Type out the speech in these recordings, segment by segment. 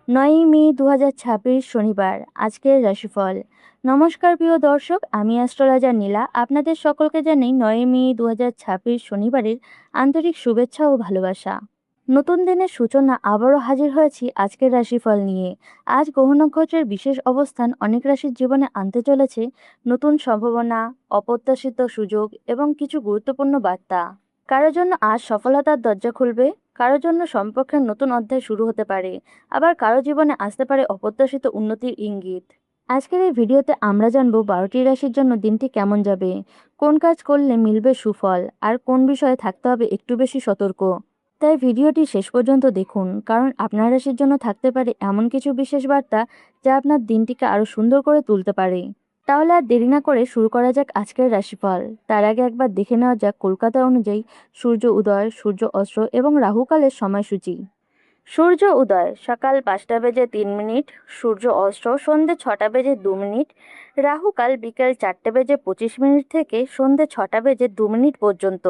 9ই মে 2026 শনিবার আজকের রাশিফল। নমস্কার প্রিয় দর্শক, আমি অ্যাস্ট্রোলজার নীলা। আপনাদের সকলকে জানাই 9ই মে 2026 শনিবারের আন্তরিক শুভেচ্ছা ও ভালোবাসা। নতুন দিনের সূচনা আবারও হাজির হয়েছি আজকের রাশিফল নিয়ে। আজ গ্রহ নক্ষত্রের বিশেষ অবস্থান অনেক রাশির জীবনে আনতে চলেছে নতুন সম্ভাবনা, অপ্রত্যাশিত সুযোগ এবং কিছু গুরুত্বপূর্ণ বার্তা। কারোর জন্য আজ সফলতার দরজা খুলবে, কারোর জন্য সম্পর্কের নতুন অধ্যায় শুরু হতে পারে, আবার কারো জীবনে আসতে পারে অপ্রত্যাশিত উন্নতির ইঙ্গিত। আজকের এই ভিডিওতে আমরা জানবো 12টি রাশির জন্য দিনটি কেমন যাবে, কোন কাজ করলে মিলবে সুফল, আর কোন বিষয়ে থাকতে হবে একটু বেশি সতর্ক। তাই ভিডিওটি শেষ পর্যন্ত দেখুন, কারণ আপনার রাশির জন্য থাকতে পারে এমন কিছু বিশেষ বার্তা যা আপনার দিনটিকে আরও সুন্দর করে তুলতে পারে। তাহলে আর দেরি না করে শুরু করা যাক আজকের রাশিফল। তার আগে একবার দেখে নেওয়া যাক কলকাতা অনুযায়ী সূর্য উদয়, সূর্য অস্ত এবং রাহুকালের সময়সূচি। সূর্য উদয় সকাল 5টা বেজে 3 মিনিট, সূর্য অস্ত সন্ধ্যে 6টা বেজে 2 মিনিট, রাহুকাল বিকেল 4টে বেজে 25 মিনিট থেকে সন্ধ্যে 6টা বেজে 2 মিনিট পর্যন্ত।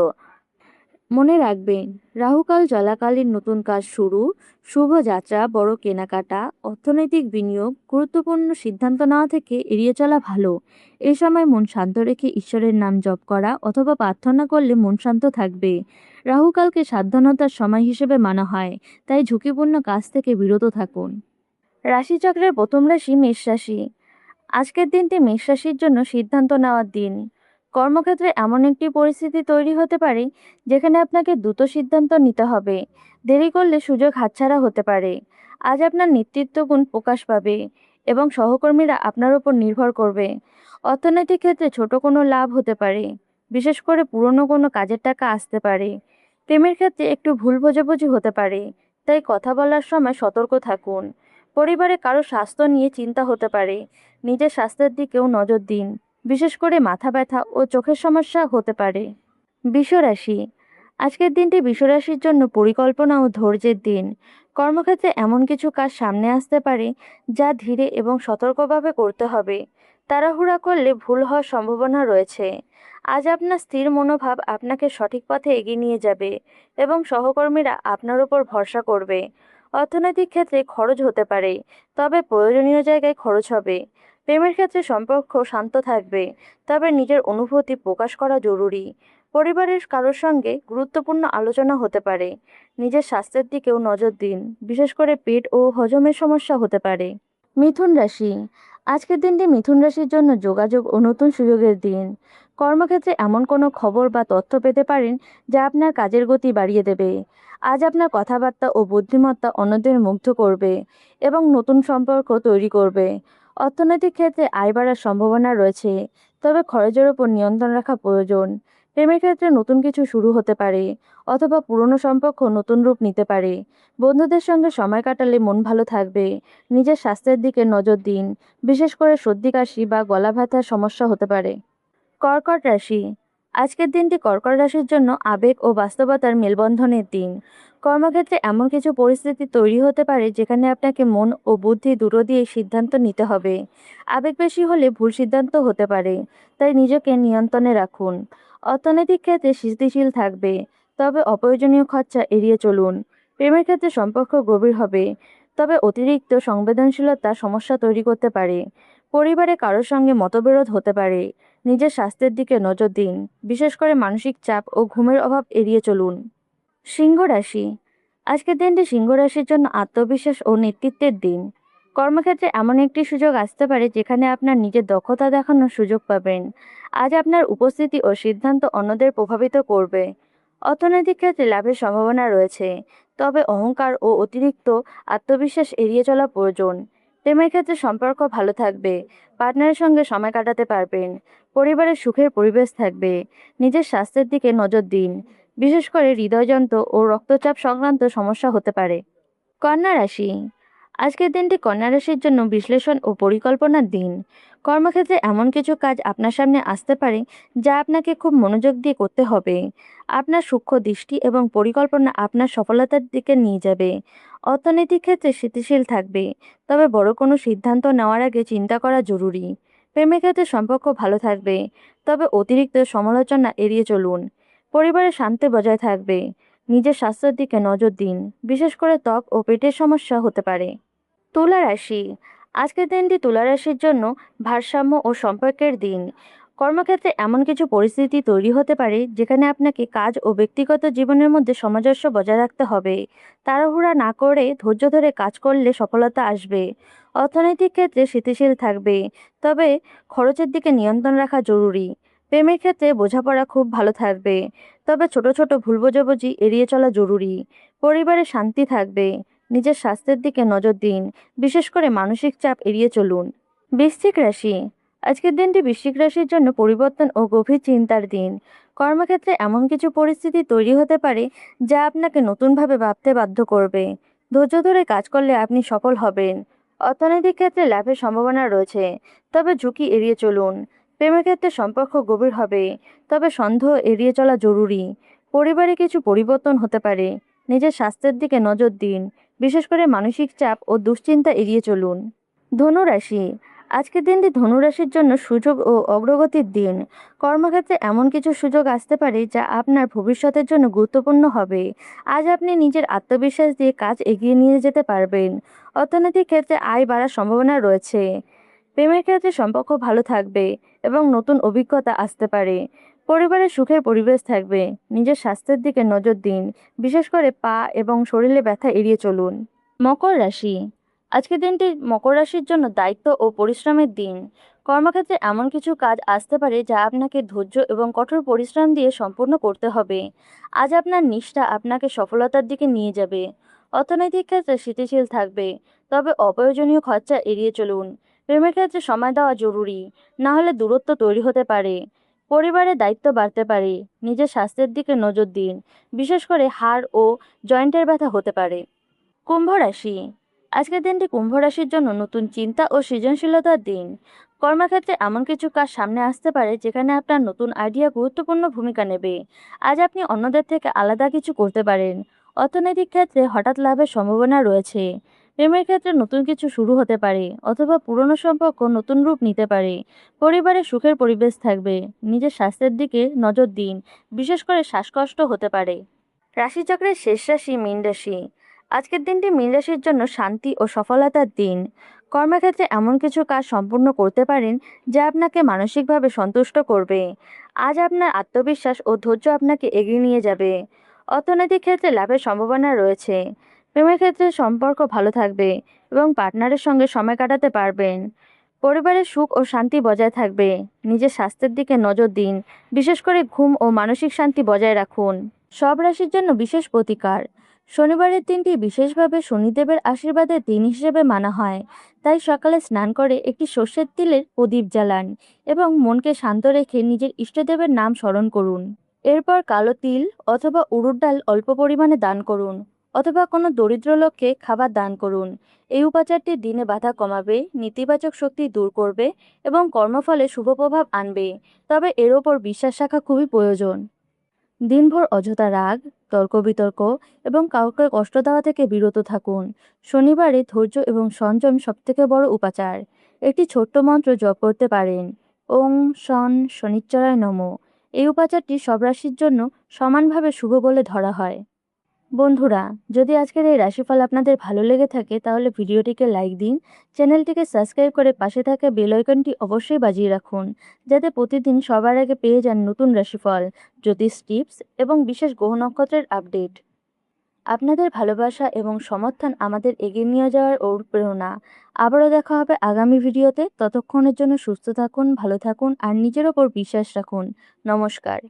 মনে রাখবেন, রাহুকাল চলাকালীন নতুন কাজ শুরু, শুভ যাত্রা, বড় কেনাকাটা, অর্থনৈতিক বিনিয়োগ, গুরুত্বপূর্ণ সিদ্ধান্ত নেওয়া থেকে এড়িয়ে চলা ভালো। এই সময় মন শান্ত রেখে ঈশ্বরের নাম জপ করা অথবা প্রার্থনা করলে মন শান্ত থাকবে। রাহুকালকে সাবধানতার সময় হিসেবে মানা হয়, তাই ঝুঁকিপূর্ণ কাজ থেকে বিরত থাকুন। রাশিচক্রের প্রথম রাশি মেষ রাশি। আজকের দিনটি মেষ রাশির জন্য সিদ্ধান্ত নেওয়ার দিন। কর্মক্ষেত্রে এমন একটি পরিস্থিতি তৈরি হতে পারে যেখানে আপনাকে দ্রুত সিদ্ধান্ত নিতে হবে। দেরি করলে সুযোগ হাতছাড়া হতে পারে। আজ আপনার নেতৃত্ব গুণ প্রকাশ পাবে এবং সহকর্মীরা আপনার উপর নির্ভর করবে। অর্থনৈতিক ক্ষেত্রে ছোট কোনো লাভ হতে পারে, বিশেষ করে পুরনো কোনো কাজের টাকা আসতে পারে। প্রেমের ক্ষেত্রে একটু ভুল বোঝাবুঝি হতে পারে, তাই কথা বলার সময় সতর্ক থাকুন। পরিবারে কারো স্বাস্থ্য নিয়ে চিন্তা হতে পারে, নিজের স্বাস্থ্যের দিকেও নজর দিন, বিশেষ করে মাথা ব্যথা ও চোখের সমস্যা হতে পারে। বৃষরাশি। আজকের দিনটি বৃষরাশির জন্য পরিকল্পনা ও ধৈর্যের দিন। কর্মক্ষেত্রে এমন কিছু কাজ সামনে আসতে পারে যা ধীরে এবং সতর্কভাবে করতে হবে। তাড়াহুড়া করলে ভুল হওয়ার সম্ভাবনা রয়েছে। আজ আপনার স্থির মনোভাব আপনাকে সঠিক পথে এগিয়ে নিয়ে যাবে এবং সহকর্মীরা আপনার উপর ভরসা করবে। অর্থনৈতিক ক্ষেত্রে খরচ হতে পারে, তবে প্রয়োজনীয় জায়গায় খরচ হবে। প্রেমের ক্ষেত্রে সম্পর্ক শান্ত থাকবে, তবে নিজের অনুভূতি প্রকাশ করা জরুরি। পরিবারের কারোর সঙ্গে গুরুত্বপূর্ণ আলোচনা হতে পারে। নিজের স্বাস্থ্যের দিকেও নজর দিন, বিশেষ করে পেট ও হজমের সমস্যা হতে পারে। মিথুন রাশি। আজকের দিনটি মিথুন রাশির জন্য যোগাযোগ ও নতুন সুযোগের দিন। কর্মক্ষেত্রে এমন কোনো খবর বা তথ্য পেতে পারেন যা আপনার কাজের গতি বাড়িয়ে দেবে। আজ আপনার কথাবার্তা ও বুদ্ধিমত্তা অন্যদের মুগ্ধ করবে এবং নতুন সম্পর্ক তৈরি করবে। অর্থনৈতিক ক্ষেত্রে আয় বাড়ার সম্ভাবনা রয়েছে, তবে খরচের ওপর নিয়ন্ত্রণ রাখা প্রয়োজন। প্রেমের ক্ষেত্রে নতুন কিছু শুরু হতে পারে অথবা পুরনো সম্পর্ক নতুন রূপ নিতে পারে। বন্ধুদের সঙ্গে সময় কাটালে মন ভালো থাকবে। নিজের স্বাস্থ্যের দিকে নজর দিন, বিশেষ করে সর্দি কাশি বা গলা ব্যথার সমস্যা হতে পারে। কর্কট রাশি। আজকের দিনটি কর্কট রাশির জন্য আবেগ ও বাস্তবতার মেলবন্ধনের দিন। কর্মক্ষেত্রে এমন কিছু পরিস্থিতি তৈরি হতে পারে যেখানে আপনাকে মন ও বুদ্ধি দুটো দিয়ে সিদ্ধান্ত নিতে হবে। আবেগ বেশি হলে ভুল সিদ্ধান্ত হতে পারে, তাই নিজেকে নিয়ন্ত্রণে রাখুন। অর্থনৈতিক ক্ষেত্রে স্থিতিশীল থাকবে, তবে অপ্রয়োজনীয় খরচা এড়িয়ে চলুন। প্রেমের ক্ষেত্রে সম্পর্ক গভীর হবে, তবে অতিরিক্ত সংবেদনশীলতা সমস্যা তৈরি করতে পারে। পরিবারে কারোর সঙ্গে মতবিরোধ হতে পারে। নিজের স্বাস্থ্যের দিকে নজর দিন, বিশেষ করে মানসিক চাপ ও ঘুমের অভাব এড়িয়ে চলুন। সিংহ রাশি। আজকের দিনটি সিংহ রাশির জন্য আত্মবিশ্বাস ও নেতৃত্বের দিন। কর্মক্ষেত্রে এমন একটি সুযোগ আসতে পারে যেখানে আপনার নিজের দক্ষতা দেখানোর সুযোগ পাবেন। আজ আপনার উপস্থিতি ও সিদ্ধান্ত অন্যদের প্রভাবিত করবে। অর্থনৈতিক ক্ষেত্রে লাভের সম্ভাবনা রয়েছে, তবে অহংকার ও অতিরিক্ত আত্মবিশ্বাস এড়িয়ে চলা প্রয়োজন। প্রেমের ক্ষেত্রে সম্পর্ক ভালো থাকবে, পার্টনারের সঙ্গে সময় কাটাতে পারবেন। পরিবারের সুখের পরিবেশ থাকবে। নিজের স্বাস্থ্যের দিকে নজর দিন, বিশেষ করে হৃদয়যন্ত্র ও রক্তচাপ সংক্রান্ত সমস্যা হতে পারে। কন্যা রাশি। আজকের দিনটি কন্যা রাশির জন্য বিশ্লেষণ ও পরিকল্পনার দিন। কর্মক্ষেত্রে এমন কিছু কাজ আপনার সামনে আসতে পারে যা আপনাকে খুব মনোযোগ দিয়ে করতে হবে। আপনার সূক্ষ্ম দৃষ্টি এবং পরিকল্পনা আপনার সফলতার দিকে নিয়ে যাবে। অর্থনৈতিক ক্ষেত্রে স্থিতিশীল থাকবে, তবে বড় কোনো সিদ্ধান্ত নেওয়ার আগে চিন্তা করা জরুরি। প্রেমের ক্ষেত্রে সম্পর্ক ভালো থাকবে, তবে অতিরিক্ত সমালোচনা এড়িয়ে চলুন। পরিবারে শান্তি বজায় থাকবে। নিজের স্বাস্থ্যের দিকে নজর দিন, বিশেষ করে ত্বক ও পেটের সমস্যা হতে পারে। তুলা রাশি, আজকের দিনটি তুলা রাশির জন্য ভারসাম্য ও সম্পর্কের দিন। কর্মক্ষেত্রে এমন কিছু পরিস্থিতি তৈরি হতে পারে যেখানে আপনাকে কাজ ও ব্যক্তিগত জীবনের মধ্যে সামঞ্জস্য বজায় রাখতে হবে। তাড়াহুড়া না করে ধৈর্য ধরে কাজ করলে সফলতা আসবে। অর্থনৈতিক ক্ষেত্রে স্থিতিশীল থাকবে, তবে খরচের দিকে নিয়ন্ত্রণ রাখা জরুরি। প্রেমের ক্ষেত্রে বোঝাপড়া খুব ভালো থাকবে, তবে ছোট ছোট ভুল বোঝাবুঝি এড়িয়ে চলা জরুরি। পরিবারে শান্তি থাকবে। নিজের স্বাস্থ্যের দিকে নজর দিন, বিশেষ করে মানসিক চাপ এড়িয়ে চলুন। বৃশ্চিক রাশি, আজকের দিনটি বৃশ্চিক রাশির জন্য পরিবর্তন ও গভীর চিন্তার দিন। কর্মক্ষেত্রে এমন কিছু পরিস্থিতি তৈরি হতে পারে যা আপনাকে নতুনভাবে ভাবতে বাধ্য করবে। ধৈর্য ধরে কাজ করলে আপনি সফল হবেন। অর্থনৈতিক ক্ষেত্রে লাভের সম্ভাবনা রয়েছে, তবে ঝুঁকি এড়িয়ে চলুন। প্রেমের ক্ষেত্রে সম্পর্ক গভীর হবে, তবে সন্দেহ এড়িয়ে চলা জরুরি। পরিবারে কিছু পরিবর্তন হতে পারে। নিজের স্বাস্থ্যের দিকে নজর দিন, বিশেষ করে মানসিক চাপ ও দুশ্চিন্তা এড়িয়ে চলুন। ধনুরাশি, আজকের দিনটি ধনুরাশির জন্য সুযোগ ও অগ্রগতির দিন। কর্মক্ষেত্রে এমন কিছু সুযোগ আসতে পারে যা আপনার ভবিষ্যতের জন্য গুরুত্বপূর্ণ হবে। আজ আপনি নিজের আত্মবিশ্বাস দিয়ে কাজ এগিয়ে নিয়ে যেতে পারবেন। অর্থনৈতিক ক্ষেত্রে আয় বাড়ার সম্ভাবনা রয়েছে। প্রেমের ক্ষেত্রে সম্পর্ক ভালো থাকবে এবং নতুন অভিজ্ঞতা আসতে পারে। পরিবারের সুখের পরিবেশ থাকবে। নিজের স্বাস্থ্যের দিকে নজর দিন, বিশেষ করে পা এবং শরীরে ব্যথা এড়িয়ে চলুন। মকর রাশি, আজকের দিনটি মকর রাশির জন্য দায়িত্ব ও পরিশ্রমের দিন। কর্মক্ষেত্রে এমন কিছু কাজ আসতে পারে যা আপনাকে ধৈর্য এবং কঠোর পরিশ্রম দিয়ে সম্পূর্ণ করতে হবে। আজ আপনার নিষ্ঠা আপনাকে সফলতার দিকে নিয়ে যাবে। অর্থনৈতিক ক্ষেত্রে স্থিতিশীল থাকবে, তবে অপ্রয়োজনীয় খরচা এড়িয়ে চলুন। প্রেমের ক্ষেত্রে সময় দেওয়া জরুরি, না হলে দূরত্ব তৈরি হতে পারে। পরিবারের দায়িত্ব বাড়তে পারে। নিজের স্বাস্থ্যের দিকে নজর দিন, বিশেষ করে হাড় ও জয়েন্টের ব্যথা হতে পারে। কুম্ভ রাশি, আজকের দিনটি কুম্ভ রাশির জন্য নতুন চিন্তা ও সৃজনশীলতার দিন। কর্মক্ষেত্রে এমন কিছু কাজ সামনে আসতে পারে যেখানে আপনার নতুন আইডিয়া গুরুত্বপূর্ণ ভূমিকা নেবে। আজ আপনি অন্যদের থেকে আলাদা কিছু করতে পারেন। অর্থনৈতিক ক্ষেত্রে হঠাৎ লাভের সম্ভাবনা রয়েছে। প্রেমের ক্ষেত্রে নতুন কিছু শুরু হতে পারে, অথবা পুরনো সম্পর্ক নতুন রূপ নিতে পারে। পরিবারে সুখের পরিবেশ থাকবে। নিজের স্বাস্থ্যের দিকে নজর দিন, বিশেষ করে শ্বাসকষ্ট হতে পারে। রাশিচক্রের শেষ রাশি মীন রাশি, আজকের দিনটি মীন রাশির জন্য শান্তি ও সফলতার দিন। কর্মক্ষেত্রে এমন কিছু কাজ সম্পূর্ণ করতে পারেন যা আপনাকে মানসিকভাবে সন্তুষ্ট করবে। আজ আপনার আত্মবিশ্বাস ও ধৈর্য আপনাকে এগিয়ে নিয়ে যাবে। অর্থনৈতিক ক্ষেত্রে লাভের সম্ভাবনা রয়েছে। প্রেমের ক্ষেত্রে সম্পর্ক ভালো থাকবে এবং পার্টনারের সঙ্গে সময় কাটাতে পারবেন। পরিবারের সুখ ও শান্তি বজায় থাকবে। নিজের স্বাস্থ্যের দিকে নজর দিন, বিশেষ করে ঘুম ও মানসিক শান্তি বজায় রাখুন। সব রাশির জন্য বিশেষ প্রতিকার। শনিবারের দিনটি বিশেষভাবে শনিদেবের আশীর্বাদের দিন হিসেবে মানা হয়। তাই সকালে স্নান করে একটি সর্ষের তেলের প্রদীপ জ্বালান এবং মনকে শান্ত রেখে নিজের ইষ্টদেবের নাম স্মরণ করুন। এরপর কালো তিল অথবা উড়ুর ডাল অল্প পরিমাণে দান করুন, অথবা কোনো দরিদ্র লোককে খাবার দান করুন। এই উপাচারটি দিনে বাধা কমাবে, নেতিবাচক শক্তি দূর করবে এবং কর্মফলে শুভ প্রভাব আনবে। তবে এর ওপর বিশ্বাস রাখা খুবই প্রয়োজন। দিনভর অযথা রাগ, তর্ক বিতর্ক এবং কাউকে কষ্ট দেওয়া থেকে বিরত থাকুন। শনিবারে ধৈর্য এবং সংযম সবথেকে বড় উপাচার। একটি ছোট্ট মন্ত্র জপ করতে পারেন, ওং শন শনিশ্চরায় নমঃ। এই উপাচারটি সব রাশির জন্য সমানভাবে শুভ বলে ধরা হয়। বন্ধুরা, যদি আজকের এই রাশিফল আপনাদের ভালো লেগে থাকে তাহলে ভিডিওটিকে লাইক দিন, চ্যানেলটিকে সাবস্ক্রাইব করে পাশে থাকা বেল আইকনটি অবশ্যই বাজিয়ে রাখুন, যাতে প্রতিদিন সবার আগে পেয়ে যান নতুন রাশিফল, জ্যোতিষ টিপস এবং বিশেষ গ্রহ নক্ষত্রের আপডেট। আপনাদের ভালোবাসা এবং সমর্থন আমাদের এগিয়ে নিয়ে যাওয়ার অনুপ্রেরণা। আবারও দেখা হবে আগামী ভিডিওতে। ততক্ষণের জন্য সুস্থ থাকুন, ভালো থাকুন আর নিজের ওপর বিশ্বাস রাখুন। নমস্কার।